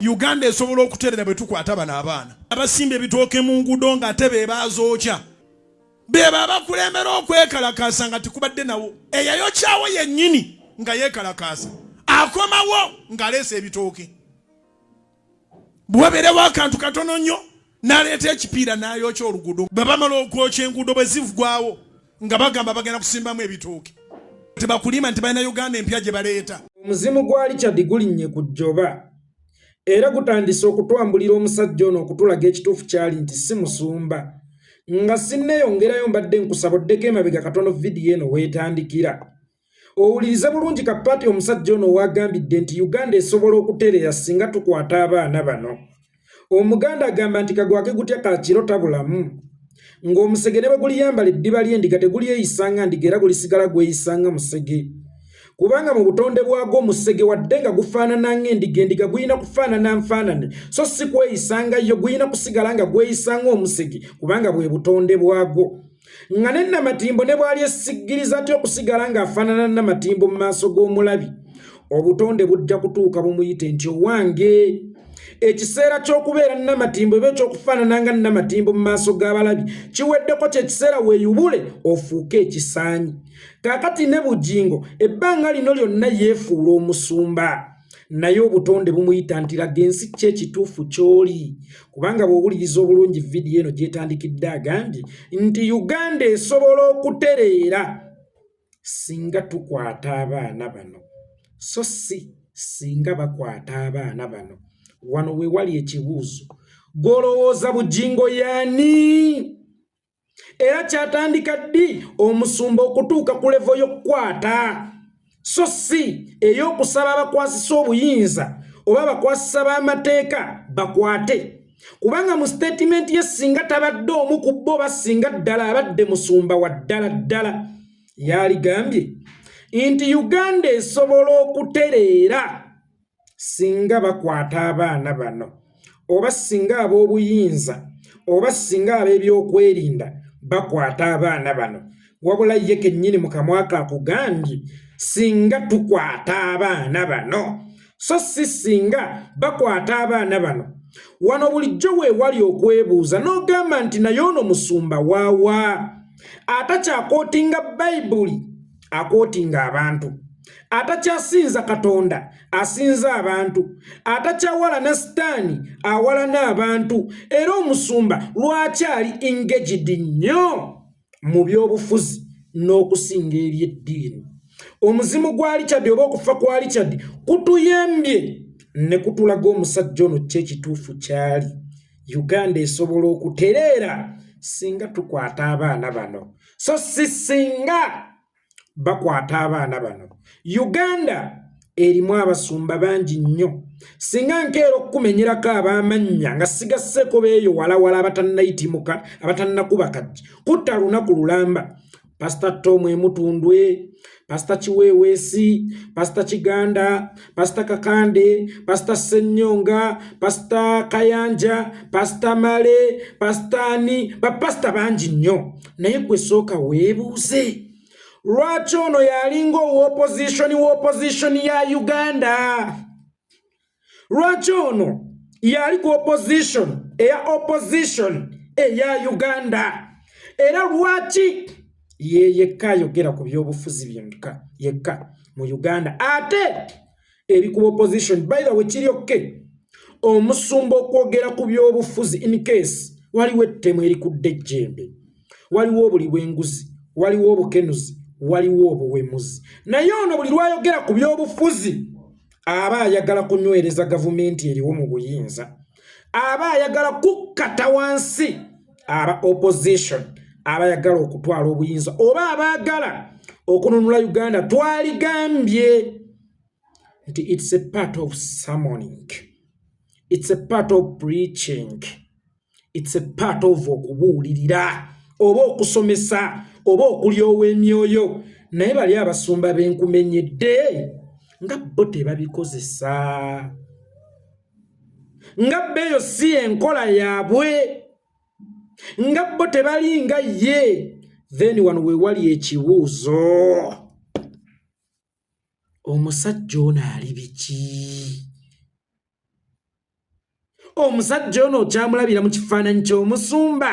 Uganda esobola okuterera bwe tukwata bano abaana abasimba ebitooke mu nguudo ng'ate be baazookya be babakulembera okwekalakaasa nga tikubadde nawo eyayokyawo yennyini nga yeekalakaasa akomawo ng'aleesa ebitooke bwebeerewo akantu katono nnyo n'aleeta ekipiira n'ayokya oluguudo bwe bamala okwokya enguudo bwe zivugwawo nga bagamba bagenda kusimbamu ebitooke tebakulima nti balina Uganda empya gye baleeta. Omuzimu gwa Richard gulinnye ku jjoba era gutandise okutwambulira omusajja ono okutulaga ekituufu kyali nti si musumba nga sinneeyongerayo mbadde nkusaboddeko emabega katono vidiyo eno weetandikira owulirize bulungi kapaati omusajja ono wagambidde nti Uganda esobola okutereera singa tukwata abaana bano. Omuganda agamba nti kagwake gutya kakiro tabulamu ng'omusege ne bwe guliyambala eddiba ly'endiga tegulyeyisanga ndiga era gulisigala gweyisanga musege kubanga mu butonde bwagwo omusege wadde nga gufaanana ng'endiga endiga guyina kufaanana nfaanane so si kweyisanga yo guyina kusigala nga gweyisanga omusege kubanga bwe butonde bwagwo nga ne nnamatimbo ne bwali esiggiriza atya okusigala ng'afaanana nnamatimbo mu maaso g'omulabi obutonde bujja kutuuka bumuyite nti owange ekiseera ky'okubeera nnamatimbo eba ekyokufaanana nga nnamatimbo mu maaso g'abalabi kiweddeko kyekiseera weeyubule ofuuke ekisaanyi. Kaakati ne Bujjingo ebbanga lino lyonna yeefuula omusumba naye obutonde bumuyita nti laga ensi ki ekituufu ky'oli kubanga bw'owuliriza obulungi vidiyo eno gyetandikidde agambye nti Uganda esobola okutereera singa tukwata abaana bano so si singa bakwata abaana bano. Wano we wali ekibuuzo golowooza Bujjingo yaani era kyatandika ddi omusumba okutuuka ku levo y'okkwata so si ey'okusaba abakwasisa obuyinza oba abakwasisa b'amateeka bakwate kubanga mu statement ye singa tabadde omu ku bo basinga ddala abadde musumba wa ddala yaligambye nti Uganda esobola okutereera singa bakwata abaana bano oba singa ab'obuyinza oba singa ab'ebyokwerinda bakwata abaana bano wabula ye kennyini mu kamwa ke akugambye singa tukwata abaana bano so si singa bakwata abaana bano. Wano bulijjo weewali okwebuuza n'ogamba nti naye ono musumba waawa atakyakootinga Bayibuli akootinga abantu atacyasinza Katonda asinza abantu atakyawalana Sitaani awalana abantu era omusumba lwakyali engaged nnyo mu by'obufuzi n'okusinga eby'eddiini. Omuzimu gwa Richard oba okufa kwa Richard kutuyembye ne kutulaga omusajja ono kyekituufu kyali. Uganda esobola okutereera singa tukwata abaana bano so si singa bakwata abaana bano. Uganda erimu abasumba bangi nnyo singa nkeera okukumenyerako ab'amannya nga sigasseko beeyo walawala abatannayitimuka abatannakuba kajja kutta lunaku lulamba. Pastor Tom Emutundwe, Pastor Yeweze, Pastor Chiganda, Pastor Kakande, Pastor Senyonga, Pastor Kayanja, Pastor Male, Pastor Ani, bapastor bangi nnyo naye gwe sooka weebuuze lwaki ono yalinga opposition ya Uganda? Lwaki ono yali ku opposition eya Uganda? Era lwaki yekka ayogera ku by'obufuzi byonna yekka mu Uganda ate eri ku opposition? By the way, kiryokke omusumba okwogera ku by'obufuzi in case waliwo ettemu erikudde ejjembe, waliwo obuli bw'enguzi, waliwo obukenuzi, waliwo obuwemuzi. Naye ono buli lwayogera ku by'obufuzi aba ayagala kunywereza gavumenti eriwo mu buyinza, aba ayagala kukkata wansi aba opposition, aba ayagala okutwala obuyinza oba abaagala okununula Uganda. Twaligambye nti it's a part of summoning, it's a part of preaching, it's a part of okubuulirira oba okusomesa oba okulyowa emyoyo. Naye bali abasumba benkumenyedde nga bo tebabikozesa, nga beeyo si enkola yaabwe, nga bo tebalinga ye. Then wano we wali ekibuuzo, omusajja ono ali biki? Omusajja ono okyamulabira mu kifaananyi ky'omusumba.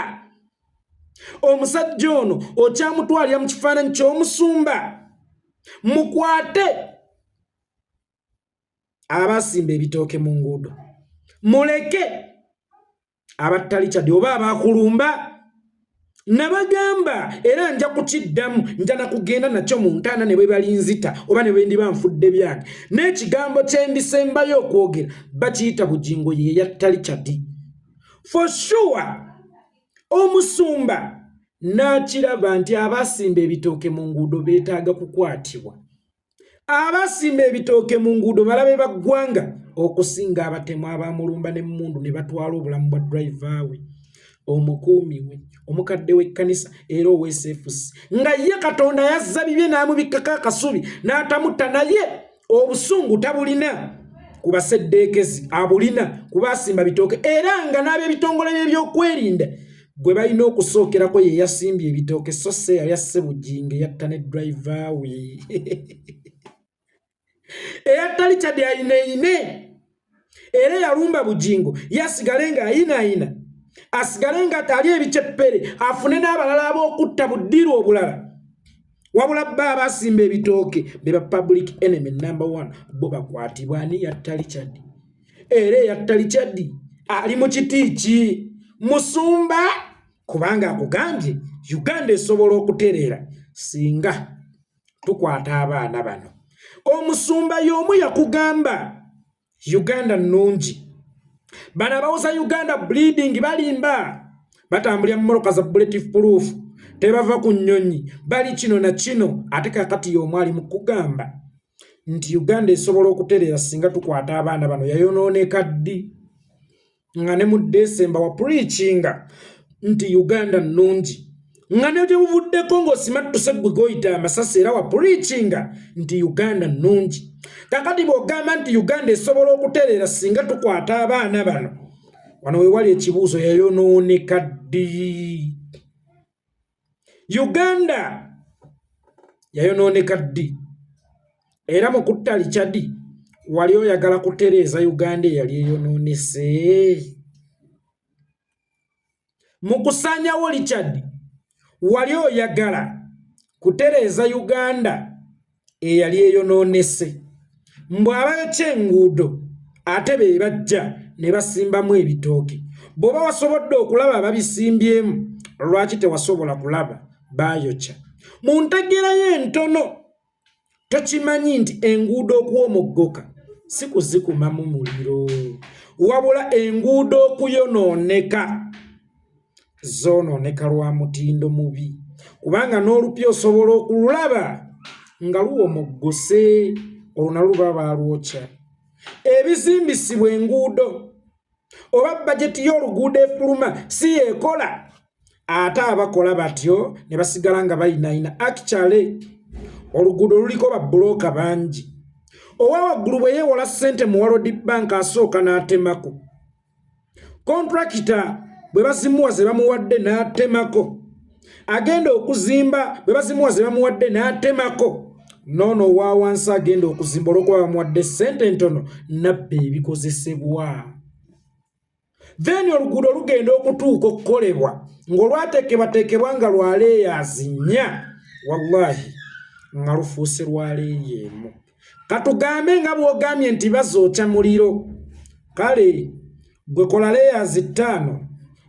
Omusajja ono okyamutwalira mu kifaananyi ky'omusumba. Mukwate abasimba ebitooke mu nguudo. Muleke abattali kyaddi oba abakulumba. Nabagamba era nja kukiddamu, nja nakugenda nakyo mu ntaana ne bwe balinzita oba ne bwe ndiba nfudde byange. N'ekigambo kye ndisembayo okwogera bakiyita Bujjingo ye yattali kyaddi. For sure omusumba n'akiraba nti abasimba ebitooke mu nguudo beetaaga kukwatibwa. Abasimba ebitooke mu nguudo balabe baggwanga okusinga abatemu abamulumba n'emmundu ne batwala obulamu bwa driver we, omukuumi we, omukadde w'ekkanisa era ow'SFC. Nga ye Katonda yazza bibye n'amubikkako akasubi n'atamutta, naye obusungu tabulina ku baseddeekezi, abulina ku basimba bitooke, era nga n'ab'ebitongole by'ebyokwerinda gwe balina okusookerako ye yasimbye ebitooke, so se yali asse Bujjingo yatta ne driver we. Eyattali kyaddi ayinaine era yalumba Bujjingo yasigale nga ayinaayina, asigale nga atali ebiceppere, afune n'abalala ab'okutta buddiru obulala. Wabula bba abasimba ebitooke be ba public enemy number 1 bo bakwatibwa. Ani yattali kyaddi? Era yattali kyaddi ali mu kiti ki? Musumba, kubanga akugambye Uganda esobola okutereera singa tukwata abaana bano. Omusumba y'omu yakugamba Uganda nnungi. Bano abawuza Uganda bleeding balimba, batambulira mu mmoloka za bulletproof, tebava ku nnyonyi, bali kino na kino. Ate kakati y'omu ali mu kugamba nti Uganda esobola okutereera singa tukwata abaana bano. Yayonooneka ddi nga ne mu December wa preachinga nti Uganda nnungi, nga ne gye buvuddeko ng'osimattuse ggwe goyita amasasi era wa preachinga nti Uganda nnungi. Kakati bw'ogamba nti Uganda esobola okutereera singa tukwata abaana bano, wano we wali ekibuuzo, yayonooneka ddi? Uganda yayonooneka ddi? Era mu kuttali kyaddi wali oyagala kutereeza Uganda eyali eyonoonese? Mu kusaanyawo Richard wali oyagala kutereeza Uganda eyali eyonoonese? Mbw abayokya enguudo ate be bajja ne basimbamu ebitooke. Bw'oba wasobodde okulaba ababisimbyemu, lwaki tewasobola kulaba bayokya? Mu ntegeera y'entono tokimanyi nti enguudo okuwomoggoka si kuzikumamu muliro, wabula enguudo okuyonooneka zoonooneka lwa mutindo mubi, kubanga n'olupya osobola okululaba nga luwomoggose, olwo naluba baalwokya. Ebizimbisibwa enguudo oba bajeti y'oluguudo efuluma si yeekola, ate abakola batyo ne basigala nga bayinaayina. Actually oluguudo luliko babbulooka bangi. Owa waggulu bwe yeewola ssente mu World Bank asooka n'atemako. Kontrakita bwe bazimuwa ze bamuwadde n'atemako. Agenda okuzimba bwe bazimuwa ze bamuwadde n'atemako. Noono wa wansi agenda okuzimba olw'okuba bamuwadde ssente ntono, nabba ebikozesebwa. Then oluguudo lugenda okutuuka okukolebwa ng'olwateekebwateekebwa nga lwaleeyaazi nnya, wallahi nga lufuuse lwaleeyeemu. Katugambe nga bw'ogambye nti bazookya muliro, kale gwe kola leeyaazi 5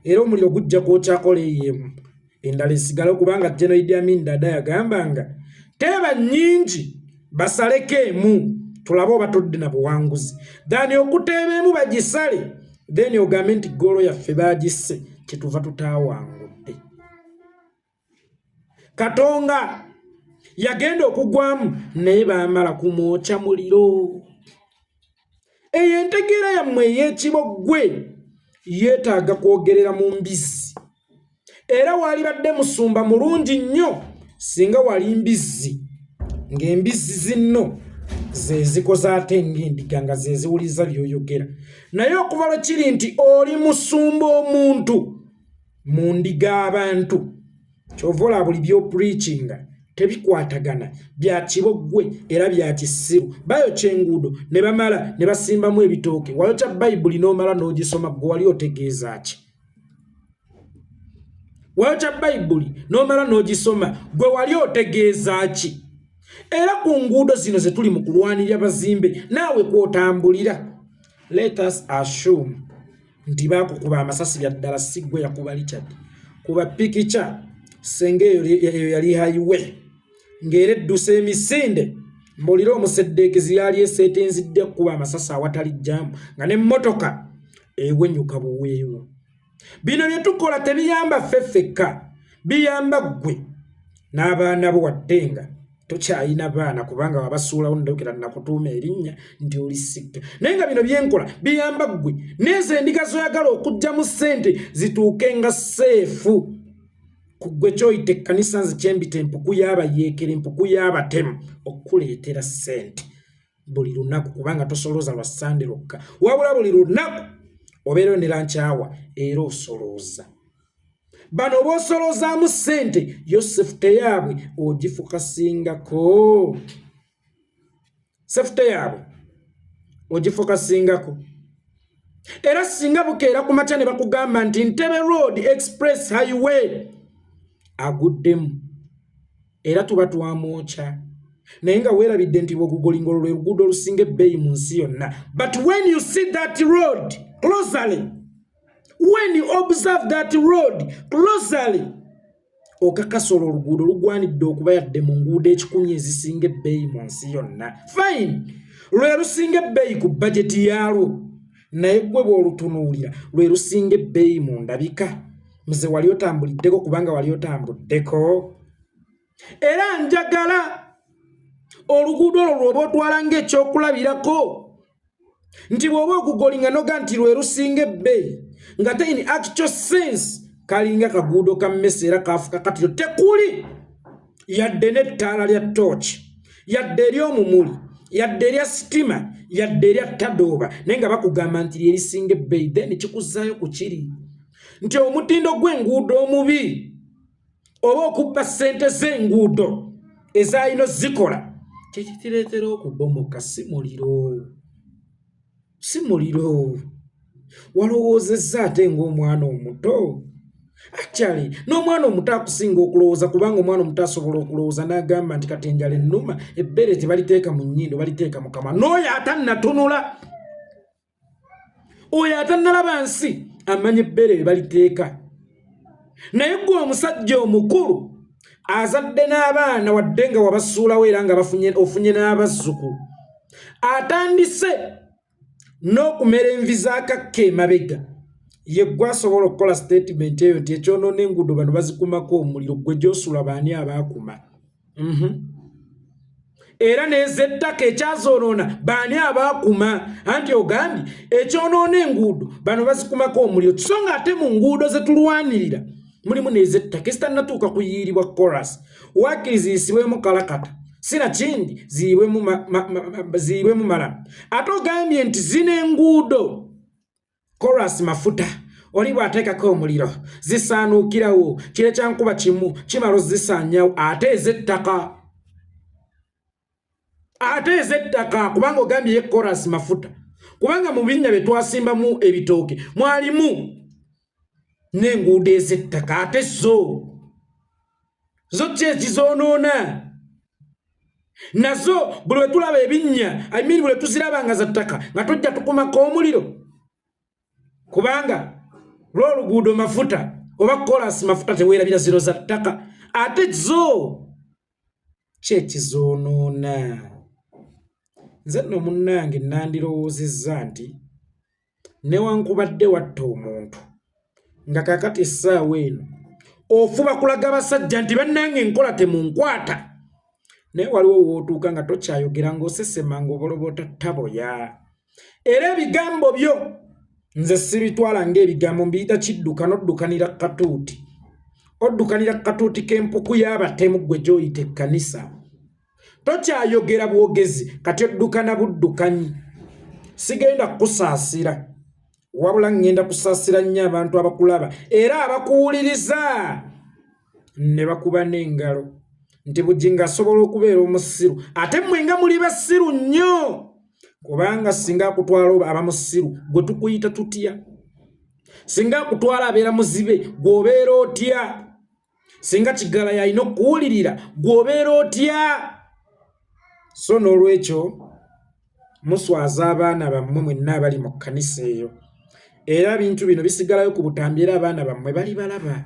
era omuliro gujja kwokya leeyeemu, endala esigala, kubanga General Idi Amin Dada yagambanga teeba nnyingi basaleko emu tulabe oba todde na buwanguzi, dani okuteeba emu bagisale then ogambe nti golo yaffe baagisse kyetuva tutaawangudde. Katonga yagenda okugwamu naye baamala kumwokya muliro. Eyo entegeera yammwe ey'ekiboggwe yeetaaga kwogerera mu mbizzi. Era waalibadde musumba mulungi nnyo singa wali mbizzi, ng'embizzi zinno ze zikoze ate ng'endiga nga ze ziwuliza by'oyogera. Naye okuva lwe kiri nti oli musumba omuntu mu ndiga abantu, ky'ova olaba buli by'opreachinga tebikwatagana bya Kibogwe era bya Kisiru bayokya enguudo ne bamala ne basimbamu ebitooke wayokya Bayibuli n'omala n'ogisoma gwe wali otegeeza ki wayokya Bayibuli n'omala n'ogisoma gwe wali otegeeza ki era ku nguudo zino ze tuli mu kulwanirira bazimbe naawe kwotambulira let us assume nti baakukuba amasasi bya ddala si gwe yakuba Richard kuba pikicha senge eyo yali highway ngere eddusa emisinde mbolira omuseddeekezi yali eseetenzidde kuba amasasi awatali jjaamu nga n'emmotoka ewenyuka buweewo bino bye tukola tebiyamba ffeffekka biyamba ggwe n'abaana bo waddenga tokyayina baana kubanga wabasuulawo ndokera nakutuuma erinnya nti oli sikka naye nga bino byenkola biyamba ggwe n'ezo endiga zoyagala okujjamu ssente zituuke nga seefu ku ggwe kyoyita ekkanisa nze kyembita empuku y'abayeekera empuku y'abatemu okuleetera ssente buli lunaku kubanga tosolooza lwa Sande lwokka wabula buli lunaku obeera ne lankyawa era osolooza bano b'osoloozaamu ssente yo sefute yaabwe ogifokasingako sefute yaabwe ogifokasingako era singa bukeera ku makya ne bakugamba nti Ntebe Road Express Highway aguddemu era tuba twamwokya naye nga weerabidde nti bw'ogugolingolo lwe luguudo olusinga ebbeeyi mu nsi yonna but when you see that road closely when you observe that road closely okakasa olwo oluguudo lugwanidde okuba yadde mu nguudo ekikumi ezisinga ebbeeyi mu nsi yonna fine lwe lusinga ebbeeyi ku bajeti yaalwo naye gwe bw'olutunuulira lwe lusinga ebbeeyi mu ndabika mze wali otambuliddeko kubanga wali otambuddeko era njagala oluguudo olwo lwoba otwala ng'ekyokulabirako nti bw'oba okugolinga noga nti lwe lusinga ebbeeyi nga te in actual sense kalinga kaguudo ka mmese era kaafuka katiro tekuli yadde n'ettaala lya tooki yadde ery'omumuli yadde erya sitima yadde erya tadooba naye nga bakugamba nti lyerisinga ebbeeyi then kikuzzaayo ku kiri nti omutindo gw'enguudo omubi oba okubba ssente z'enguudo ezaalino zikola kyekitireetera okubomoka si muliro walowoozezza ate ng'omwana omuto actually n'omwana omuto akusinga okulowooza kubanga omwana omuto asobola okulowooza n'agamba nti kati enjala ennuma ebbere tebaliteeka mu nnyindo baliteeka mu kamwa n'oyo atannatunula oyo atannalaba nsi amanya ebbere lye baliteeka naye gwe omusajja omukulu azadde n'abaana wadde nga wabasuulawo era nga ofunye n'abazzukulu atandise n'okumera envi z'akakka emabega ye gwe asobola okukola statement eyo nti ekyonoona enguudo bano bazikumako omuliro gwe gy'osula baani abaakuma era n'ez'ettaka ekyazoonoona baani abaakuma anti ogambye ekyonoona enguudo bano bazikumako omuliro so nga ate mu nguudo ze tulwanirira mulimu n'ez'ettaka ezitannatuuka kuyiiribwa chorus wakkiriza ziyisibwemu kalakata sinakindi ziyibwemu mala ate ogambye nti zino enguudo chorus mafuta oli bw'ateekako omuliro zisaanuukirawo kire kyankuba kimu kimala ozisaanyawo ate ez'ettaka kubanga ogambye ye chorus mafuta kubanga mu binnya bye twasimbamu ebitooke mwalimu n'enguudo ez'ettaka ate zo ki ekizoonoona nazo buli we tulaba ebinnya buli we tuziraba nga za ttaka nga tujja tukumako omuliro kubanga lw'oluguudo mafuta oba chorus mafuta teweerabira ziro za ttaka ate zo ki ekizoonoona nze nno munnange nandirowoozezza nti newankubadde watta omuntu nga kakati essaawa eno ofuba kulaga basajja nti bannange enkola temunkwata naye waliwo wootuuka nga tokyayogera ng'osesema ng'oboloboota taboya era ebigambo byo nze sibitwala ng'ebigambo mbiyita kidduka n'oddukanira katuuti oddukanira katuuti k'empuku y'abatemu gwe gy'oyita ekkanisa tokyayogera bwogezi kati oddukana buddukanyi sigenda kusaasira wabula ngenda kusaasira nnyo abantu abakulaba era abakuwuliriza ne bakuba n'engalo nti Bujjingo asobola okubeera omusiru ate mmwe nga muli basiru nnyo kubanga singa akutwala abamusiru gwe tukuyita tutya singa akutwala abeera muzibe gw'obeera otya singa Kigala yalina okuwulirira gw'obeera otya so n'olwekyo muswaza abaana bammwe mwenna abali mu kkanisa eyo era ebintu bino bisigalayo ku butambi era abaana bammwe bali balaba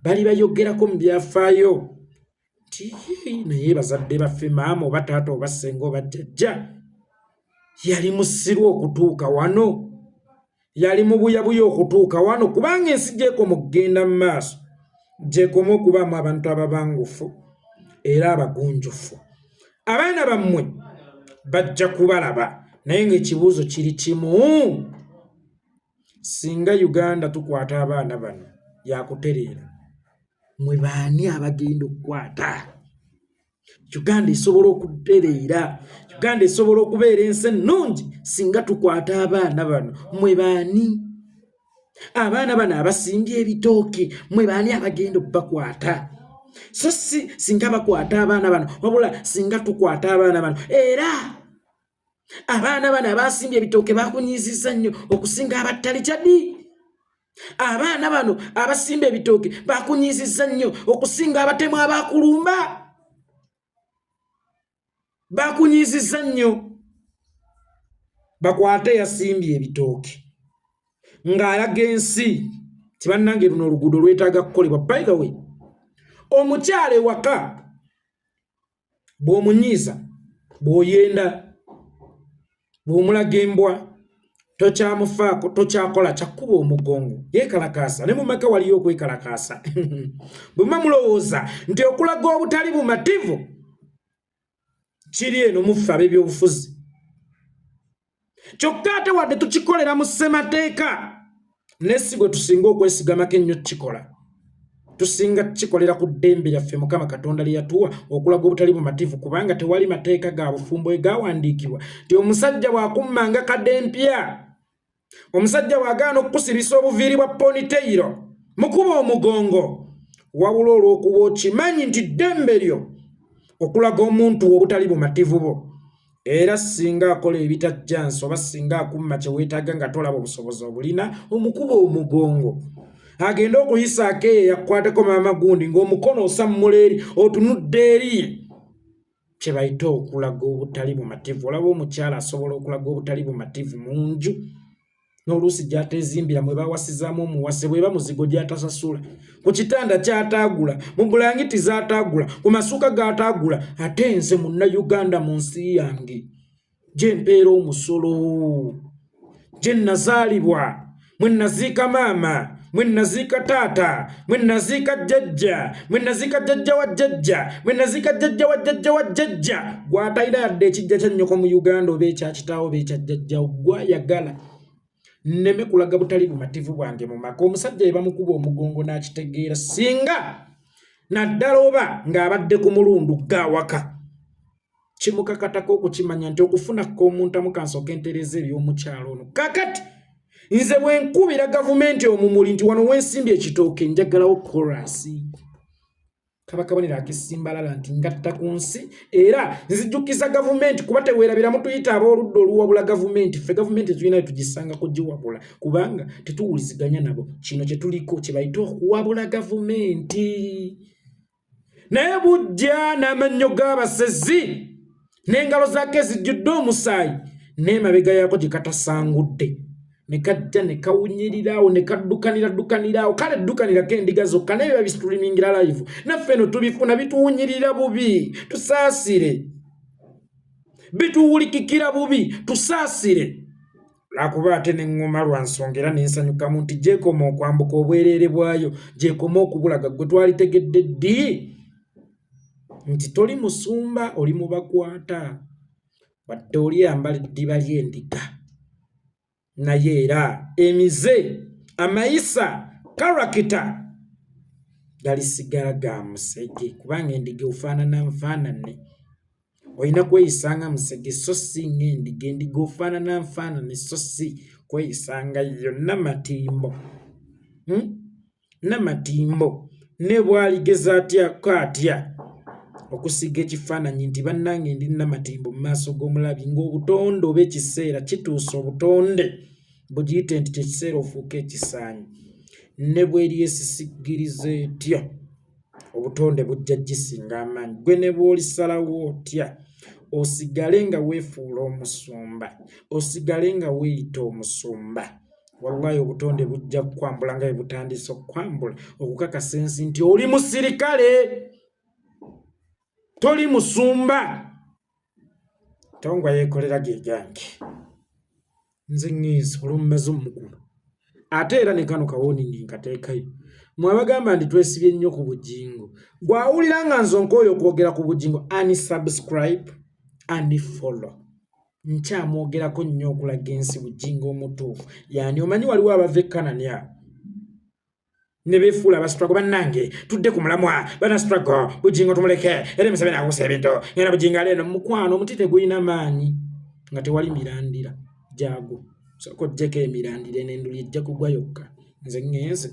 bali bayogerako mu byafaayo nti naye bazadde baffe maama oba taata oba ssenga oba jjajja yali musiru okutuuka wano yali mu buyabuya okutuuka wano kubanga ensi gyekoma okugenda mu maaso gyekoma okubaamu abantu ababangufu era abagunjufu abaana bammwe bajja kubalaba naye ng'ekibuuzo kiri kimu singa Uganda tukwata abaana bano yakutereera mwe baani abagenda okukwata Uganda esobola okutereera Uganda esobola okubeera ensi ennungi singa tukwata abaana bano mwe baani abaana bano abasimbye ebitooke mwe baani abagenda okubakwata so si singa bakwata abaana bano wabula singa tukwata abaana bano era abaana bano abasimbye ebitooke bakunyiizizza nnyo okusinga abattali kyaddi abaana bano abasimba ebitooke bakunyiizizza nnyo okusinga abatemu abakulumba bakunyiizizza nnyo bakwate yasimbye ebitooke ng'alaga ensi tibannange luno oluguudo lwetaaga kukolebwa by the way omukyala ewaka bw'omunyiiza bw'oyenda bw'omulaga embwa tokyamufaako tokyakola kyakuba omugongo yeekalakaasa ne mu maka waliyo okwekalakaasa bwe muba mulowooza nti okulaga obutali bumativu kiri eno muffe ab'ebyobufuzi kyokka ate wadde tukikolera mu ssemateeka nessi gwe tusinga okwesigamako ennyo kikola tusinga kikolera ku ddembe lyaffe Mukama Katonda lye yatuwa okulaga obutali bumativu kubanga tewali mateeka ga bufumbo egawandiikibwa ti omusajja bw'akummanga kadempya omusajja bw'agaana okukusibisa obuviiri bwa poniteiro mukuba omugongo wabula olw'okuba okimanyi nti ddembe lyo okulaga omuntu obutali bumativu bo era singa akola ebitajjansi oba singa akumma kye weetaaga nga tolaba obusobozi obulina omukuba omugongo agenda okuyisaako eyo yakwateko maama gundi ng'omukono osammula eri otunudde eri kye bayita okulaga obutali bumativu olaba omukyala asobola okulaga obutali bumativu mu nju n'oluusi gy'ateezimbira mwe bawasizaamu omuwase bweba muzigo gy'atasasula ku kitanda ky'ataagula mu bulangiti z'ataagula ku masuka g'ataagula ate nze munnayuganda mu nsi yange gye mpeera omusolo gye nazaalibwa mwe naziika maama mwe naziika taata mwe naziika jjajja mwe naziika jjajja wa jjajja mwe naziika jjajja wa jjajja wa jjajja gw'atalina yadde ekijja kya nnyoko mu Uganda oba ekya kitaawo oba ekya jjajja gw'ayagala nneme kulaga butali bumativu bwange mu maka omusajja yebamukuba omugongo n'akitegeera singa naddala oba ng'abadde ku mulundu gawaka kimukakatako okukimanya nti okufunako omuntu amukansooka entereza eby'omukyalo ono kakati nze bwe nkubira gavumenti omumuli nti wano wensimbye ekitooke njagalawo korasi kabakabonera akisimbalala nti ngatta ku nsi era nzijjukiza gavumenti kuba teweerabiramu tuyita ab'oludda oluwabula gavumenti ffe gavumenti tulina tugisanga kugiwabula kubanga tetuwuliziganya nabo kino kye tuliko kye bayita okuwabula gavumenti naye bujja n'amannyo g'abasezi n'engalo zaake zijjudde omusaayi n'emabega yaako gye katasangudde ne kajja ne kawunyiriraawo ne kaddukanira kale eddukanirako endiga zokka naye biba bisitulimiingira live naffe eno tubifuna bituwunyirira bubi tusaasire bituwulikikira bubi tusaasire lwakuba ate neŋŋoma lwa nsonga era nensanyukamu nti gyekoma okwambuka obwereere bwayo gyekoma okubulaga gwe twalitegedde ddi nti toli musumba oli mu bakwata wadde oli yambala eddiba ly'endiga naye era emize amayisa karakita galisigala ga musege kubanga endiga ofaanana nfaanane olina kweyisanga musege so si ng'endiga endiga ofaanana nfaanane so si kweyisanga yonna matimbo namatimbo ne bwaligeza atyako atya okusiga ekifaananyi nti bannange ndi Namatimbo mu maaso g'omulabi ng'obutonde oba ekiseera kituuse obutonde bugiyite nti kyekiseera ofuuka ekisaanyi ne bweri esisigiriza etya obutonde bujja gisinga amaanyi gwe ne bw'olisalawo otya osigale nga weefuula omusumba osigale nga weeyita omusumba wallahi obutonde bujja kukwambula nga bwe butandise okukwambula okukakasa ensi nti oli musirikale toli musumba tongwa yekolera ge gange nze ŋŋenzi olw'omumaze omukulu ate era ne kano kawoningi nkateekayo mwabagamba ndi twesibye nnyo ku Bujjingo gwawulira nga nzonka oyo okwogera ku Bujjingo unsubscribe unfollow nkyamwogerako nnyo okulaga ensi Bujjingo omutuufu yani omanyi waliwo abava ekanani abo ne beefuula abasitwago bannange tudde ku mulamwa bana struggle Bujjingo tumuleke era emisabe nakusa ebintu ngenda Bujjingo aleeno mukwano omuti tegulina maanyi nga tewali mirandira gyago soko jjeko emirandira n'enduli ejja kugwa yokka nze ŋŋenze